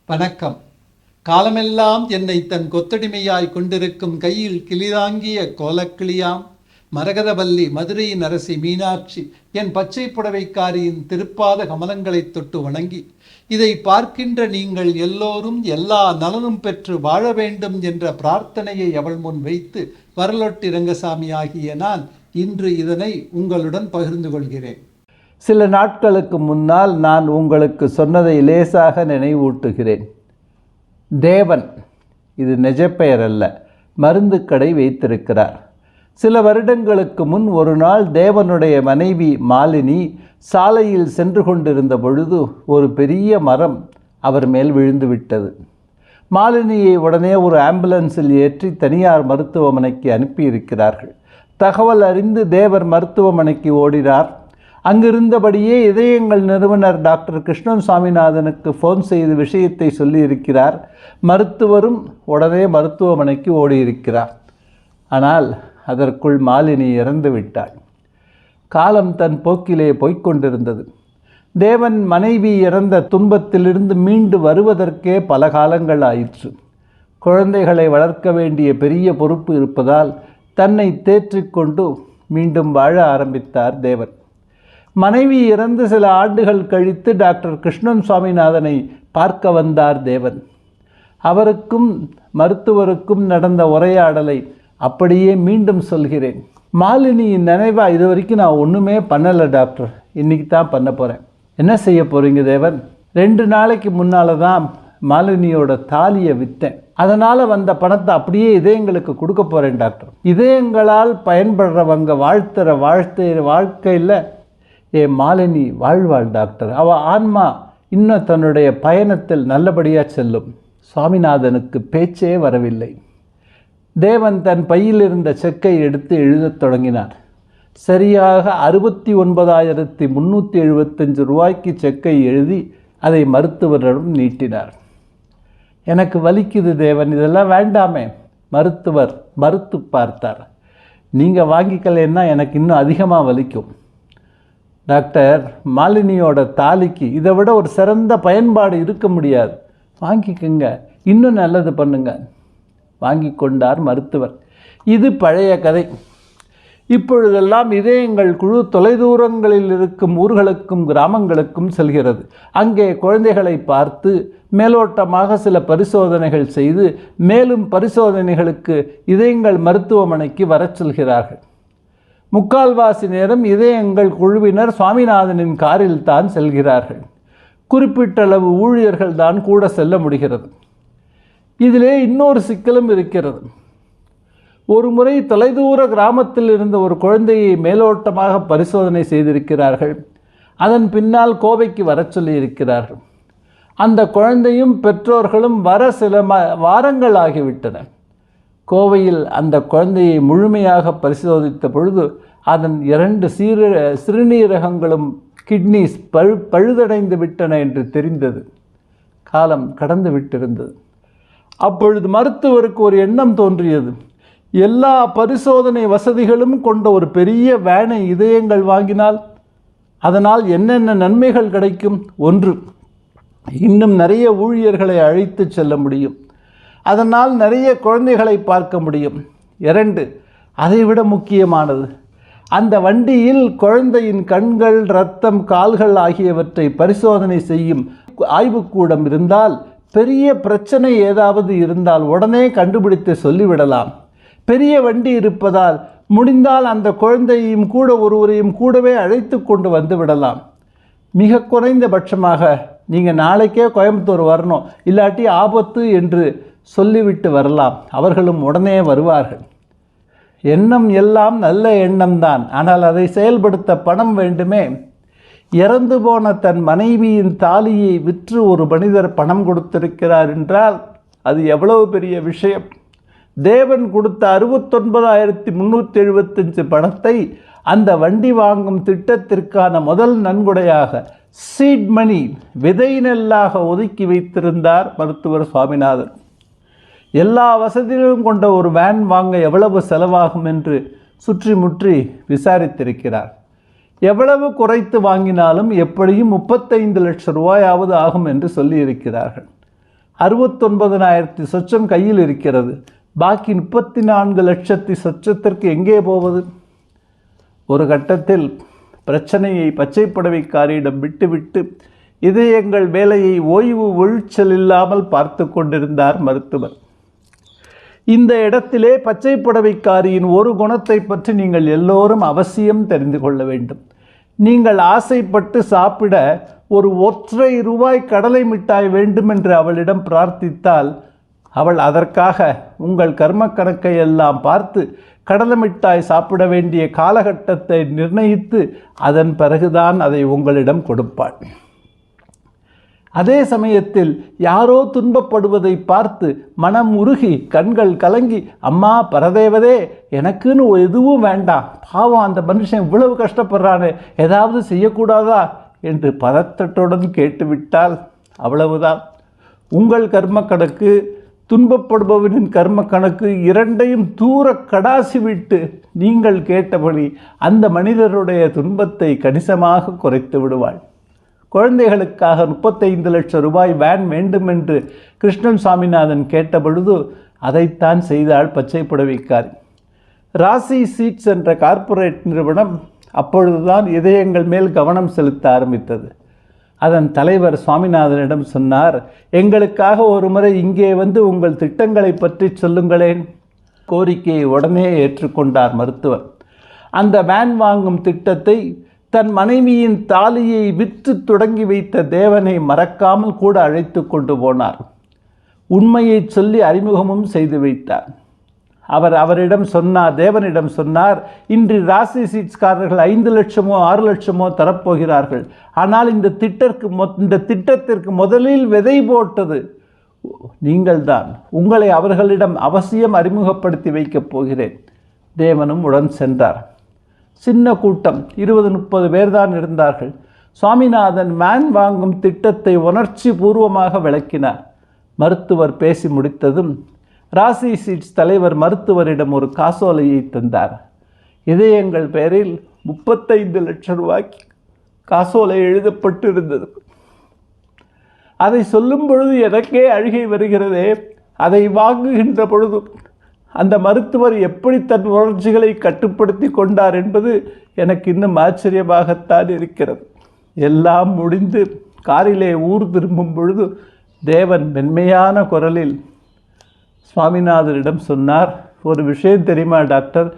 வணக்கம். காலமெல்லாம் என்னை தன் கொத்தடிமையாய் கொண்டிருக்கும் கையில் கிளிதாங்கிய கோலக்கிளியாம் மரகதவல்லி மதுரையின் அரசி மீனாட்சி என் பச்சை புடவைக்காரியின் திருப்பாத கமலங்களைத் தொட்டு வணங்கி, இதை பார்க்கின்ற நீங்கள் எல்லோரும் எல்லா நலனும் பெற்று வாழ வேண்டும் என்ற பிரார்த்தனையை அவள் முன் வைத்து வரலொட்டி ரங்கசாமி ஆகிய நான் இன்று இதனை உங்களுடன் பகிர்ந்து கொள்கிறேன். சில நாட்களுக்கு முன்னால் நான் உங்களுக்கு சொன்னதை லேசாக நினைவூட்டுகிறேன். தேவன், இது நிஜப்பெயர் அல்ல, மருந்து கடை வைத்திருக்கிறார். சில வருடங்களுக்கு முன் ஒரு நாள் தேவனுடைய மனைவி மாலினி சாலையில் சென்று கொண்டிருந்த பொழுது ஒரு பெரிய மரம் அவர் மேல் விழுந்து விட்டது. மாலினியை உடனே ஒரு ஆம்புலன்ஸில் ஏற்றி தனியார் மருத்துவமனைக்கு அனுப்பியிருக்கிறார்கள். தகவல் அறிந்து தேவர் மருத்துவமனைக்கு ஓடினார். அங்கிருந்தபடியே இதயங்கள் நிறுவனர் டாக்டர் கிருஷ்ணன் சாமிநாதனுக்கு ஃபோன் செய்து விஷயத்தை சொல்லியிருக்கிறார். மருத்துவரும் உடனே மருத்துவமனைக்கு ஓடியிருக்கிறார். ஆனால் அதற்குள் மாலினி இறந்து விட்டாள். காலம் தன் போக்கிலே போய்கொண்டிருந்தது. தேவன் மனைவி இறந்த துன்பத்திலிருந்து மீண்டு வருவதற்கே பல காலங்கள் ஆயிற்று. குழந்தைகளை வளர்க்க வேண்டிய பெரிய பொறுப்பு இருப்பதால் தன்னை தேற்றிக்கொண்டு மீண்டும் வாழ ஆரம்பித்தார் தேவன். மனைவி இறந்து சில ஆண்டுகள் கழித்து டாக்டர் கிருஷ்ணன் சுவாமிநாதனை பார்க்க வந்தார் தேவன். அவருக்கும் மருத்துவருக்கும் நடந்த உரையாடலை அப்படியே மீண்டும் சொல்கிறேன். மாலினியின் நினைவாக இது வரைக்கும் நான் ஒன்றுமே பண்ணலை டாக்டர், இன்றைக்கி தான் பண்ண போகிறேன். என்ன செய்ய போகிறீங்க தேவன்? 2 நாளைக்கு முன்னால் தான் மாலினியோட தாலியை விற்றேன். அதனால் வந்த பணத்தை அப்படியே இதயங்களுக்கு கொடுக்க போகிறேன் டாக்டர். இதயங்களால் பயன்படுறவங்க வாழ்த்துற வாழ்க்கையில் மாலினி வாழ்வாள் டாக்டர். அவள் ஆன்மா இன்னும் தன்னுடைய பயணத்தில் நல்லபடியாக செல்லும். சுவாமிநாதனுக்கு பேச்சே வரவில்லை. தேவன் தன் பையில் இருந்த செக்கை எடுத்து எழுதத் தொடங்கினார். சரியாக 69,375 ரூபாய்க்கு செக்கை எழுதி அதை மருத்துவரிடம் நீட்டினார். எனக்கு வலிக்குது தேவன், இதெல்லாம் வேண்டாமே. மருத்துவர் மறுத்து பார்த்தார். நீங்கள் வாங்கிக்கலைன்னா எனக்கு இன்னும் அதிகமாக வலிக்கும். டாக்டர், மாலினியோட தாலிக்கு இதை விட ஒரு சிறந்த பயன்பாடு இருக்க முடியாது, வாங்கிக்கோங்க, இன்னும் நல்லது பண்ணுங்க. வாங்கி கொண்டார் மருத்துவர். இது பழைய கதை. இப்பொழுதெல்லாம் இதயங்கள் குழு தொலைதூரங்களில் இருக்கும் ஊர்களுக்கும் கிராமங்களுக்கும் செல்கிறது. அங்கே குழந்தைகளை பார்த்து மேலோட்டமாக சில பரிசோதனைகள் செய்து மேலும் பரிசோதனைகளுக்கு இதயங்கள் மருத்துவமனைக்கு வரச் சொல்கிறார்கள். முக்கால்வாசி நேரம் இதயங்கள் குழுவினர் சுவாமிநாதனின் காரில் தான் செல்கிறார்கள். குறிப்பிட்டளவு ஊழியர்கள் தான் கூட செல்ல முடிகிறது. இதிலே இன்னொரு சிக்கலும் இருக்கிறது. ஒரு முறை தொலைதூர கிராமத்தில் இருந்த ஒரு குழந்தையை மேலோட்டமாக பரிசோதனை செய்திருக்கிறார்கள். அதன் பின்னால் கோவைக்கு வர சொல்லியிருக்கிறார்கள். அந்த குழந்தையும் பெற்றோர்களும் வர சில வாரங்கள் ஆகிவிட்டன. கோவையில் அந்த குழந்தையை முழுமையாக பரிசோதித்த பொழுது அதன் 2 சிறுநீரகங்களும் கிட்னிஸ் பழுதடைந்து விட்டன என்று தெரிந்தது. காலம் கடந்து விட்டிருந்தது. அப்பொழுது மருத்துவருக்கு ஒரு எண்ணம் தோன்றியது. எல்லா பரிசோதனை வசதிகளும் கொண்ட ஒரு பெரிய வேனை இதயங்கள் வாங்கினால் அதனால் என்னென்ன நன்மைகள் கிடைக்கும்? 1, இன்னும் நிறைய ஊழியர்களை அழைத்து செல்ல முடியும். அதனால் நிறைய குழந்தைகளை பார்க்க முடியும். 2, அதைவிட முக்கியமானது, அந்த வண்டியில் குழந்தையின் கண்கள், இரத்தம், கால்கள் ஆகியவற்றை பரிசோதனை செய்யும் ஆய்வுக்கூடம் இருந்தால் பெரிய பிரச்சனை ஏதாவது இருந்தால் உடனே கண்டுபிடித்து சொல்லிவிடலாம். பெரிய வண்டி இருப்பதால் முடிந்தால் அந்த குழந்தையையும் கூட ஒருவரையும் கூடவே அழைத்து கொண்டு வந்து விடலாம். மிக குறைந்தபட்சமாக நீங்கள் நாளைக்கே கோயம்புத்தூர் வரணும், இல்லாட்டி ஆபத்து என்று சொல்லிவிட்டு வரலாம். அவர்களும் உடனே வருவார்கள். எண்ணம் எல்லாம் நல்ல எண்ணம்தான், ஆனால் அதை செயல்படுத்த பணம் வேண்டுமே. இறந்து போன தன் மனைவியின் தாலியை விற்று ஒரு மனிதர் பணம் கொடுத்திருக்கிறார் என்றால் அது எவ்வளவு பெரிய விஷயம். தேவன் கொடுத்த 69,375 பணத்தை அந்த வண்டி வாங்கும் திட்டத்திற்கான முதல் நன்கொடையாக சீட் மணி, விதை நெல்லாக ஒதுக்கி வைத்திருந்தார் மருத்துவர் சுவாமிநாதன். எல்லா வசதிகளும் கொண்ட ஒரு வேன் வாங்க எவ்வளவு செலவாகும் என்று சுற்றி முற்றி விசாரித்திருக்கிறார். எவ்வளவு குறைத்து வாங்கினாலும் எப்படியும் 35 லட்சம் ரூபாயாவது ஆகும் என்று சொல்லியிருக்கிறார்கள். 69,000 சொச்சம் கையில் இருக்கிறது. பாக்கி 34 லட்சத்தி சொச்சத்திற்கு எங்கே போவது? ஒரு கட்டத்தில் பிரச்சனையை பச்சை புடவைக்காரியிடம் விட்டுவிட்டு இதயங்கள் வேலையை ஓய்வு ஒழிச்சல் இல்லாமல் பார்த்து கொண்டிருந்தார் மருத்துவர். இந்த இடத்திலே பச்சை புடவைக்காரியின் ஒரு குணத்தை பற்றி நீங்கள் எல்லோரும் அவசியம் தெரிந்து கொள்ள வேண்டும். நீங்கள் ஆசைப்பட்டு சாப்பிட ஒரு ₹1 கடலை மிட்டாய் வேண்டுமென்று அவளிடம் பிரார்த்தித்தால் அவள் அதற்காக உங்கள் கர்ம கணக்கை எல்லாம் பார்த்து கடலை மிட்டாய் சாப்பிட வேண்டிய காலகட்டத்தை நிர்ணயித்து அதன் பிறகுதான் அதை உங்களிடம் கொடுப்பாள். அதே சமயத்தில் யாரோ துன்பப்படுவதை பார்த்து மனம் உருகி கண்கள் கலங்கி, அம்மா பரதேவதே, எனக்குன்னு எதுவும் வேண்டாம், பாவம் அந்த மனுஷன் இவ்வளவு கஷ்டப்படுறானே, ஏதாவது செய்யக்கூடாதா என்று பதத்தத்துடன் கேட்டுவிட்டால் அவ்வளவுதான். உங்கள் கர்ம கணக்கு, துன்பப்படுபவனின் கர்ம கணக்கு இரண்டையும் தூர கடாசி விட்டு நீங்கள் கேட்டபடி அந்த மனிதருடைய துன்பத்தை கணிசமாக குறைத்து விடுவாள். குழந்தைகளுக்காக 35 லட்சம் ரூபாய் வேன் வேண்டுமென்று கிருஷ்ணன் சாமிநாதன் கேட்டபொழுது அதைத்தான் செய்தாள் பச்சை புடவைக்காரி. ராசி சீட்ஸ் என்ற கார்ப்பரேட் நிறுவனம் அப்பொழுதுதான் இதயங்கள் மேல் கவனம் செலுத்த ஆரம்பித்தது. அதன் தலைவர் சுவாமிநாதனிடம் சொன்னார், எங்களுக்காக ஒரு முறை இங்கே வந்து உங்கள் திட்டங்களை பற்றி சொல்லுங்களேன். கோரிக்கையை உடனே ஏற்றுக்கொண்டார் மருத்துவர். அந்த வேன் வாங்கும் திட்டத்தை தன் மனைவியின் தாலியை விற்று தொடங்கி வைத்த தேவனை மறக்காமல் கூட அழைத்து கொண்டு போனார். உண்மையை சொல்லி அறிமுகமும் செய்து வைத்தார். அவரிடம் சொன்னார், தேவனிடம் சொன்னார், இன்று ராசி சீட்ஸ்காரர்கள் 5 லட்சமோ 6 லட்சமோ தரப்போகிறார்கள். ஆனால் இந்த திட்டத்திற்கு முதலில் விதை போட்டது நீங்கள்தான். உங்களை அவர்களிடம் அவசியம் அறிமுகப்படுத்தி வைக்கப் போகிறேன். தேவனும் உடன் சென்றார். சின்ன கூட்டம், 20-30 பேர் தான் இருந்தார்கள். சுவாமிநாதன் வேன் வாங்கும் திட்டத்தை உணர்ச்சி பூர்வமாக விளக்கினார். மருத்துவர் பேசி முடித்ததும் ராசி சீட்ஸ் தலைவர் மருத்துவரிடம் ஒரு காசோலையை தந்தார். இதயங்கள் பேரில் 35 லட்சம் ரூபாய்க்கு காசோலை எழுதப்பட்டிருந்தது. அதை சொல்லும் பொழுது எனக்கே அழுகை வருகிறதே. அதை வாங்குகின்ற பொழுது அந்த மருத்துவர் எப்படி தன் உணர்ச்சிகளை கட்டுப்படுத்தி கொண்டார் என்பது எனக்கு இன்னும் ஆச்சரியமாகத்தான் இருக்கிறது. எல்லாம் முடிந்து காரிலே ஊர் திரும்பும் பொழுது தேவன் மென்மையான குரலில் சுவாமிநாதனிடம் சொன்னார், ஒரு விஷயம் தெரியுமா டாக்டர்,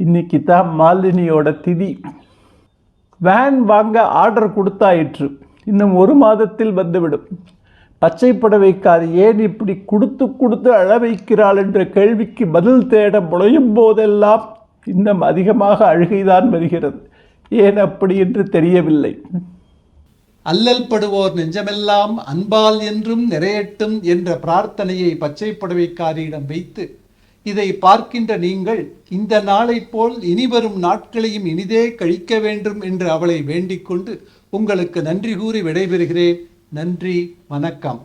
இன்னைக்கு தான் மாலினியோட திதி. வேன் வாங்க ஆர்டர் கொடுத்தாயிற்று, இன்னும் 1 மாதத்தில் வந்துவிடும். பச்சை புடவைக்காரி ஏன் இப்படி கொடுத்து அழ வைக்கிறாள் என்ற கேள்விக்கு பதில் தேட முளையும் போதெல்லாம் இன்னும் அதிகமாக அழுகைதான் வருகிறது. ஏன் அப்படி என்று தெரியவில்லை. அல்லல் படுவோர் நெஞ்சமெல்லாம் அன்பால் என்றும் நிறையட்டும் என்ற பிரார்த்தனையை பச்சை புடவைக்காரியிடம் வைத்து இதை பார்க்கின்ற நீங்கள் இந்த நாளை போல் இனிவரும் நாட்களையும் இனிதே கழிக்க வேண்டும் என்று அவளை வேண்டிக் கொண்டு உங்களுக்கு நன்றி கூறி விடைபெறுகிறேன். நன்றி, வணக்கம்.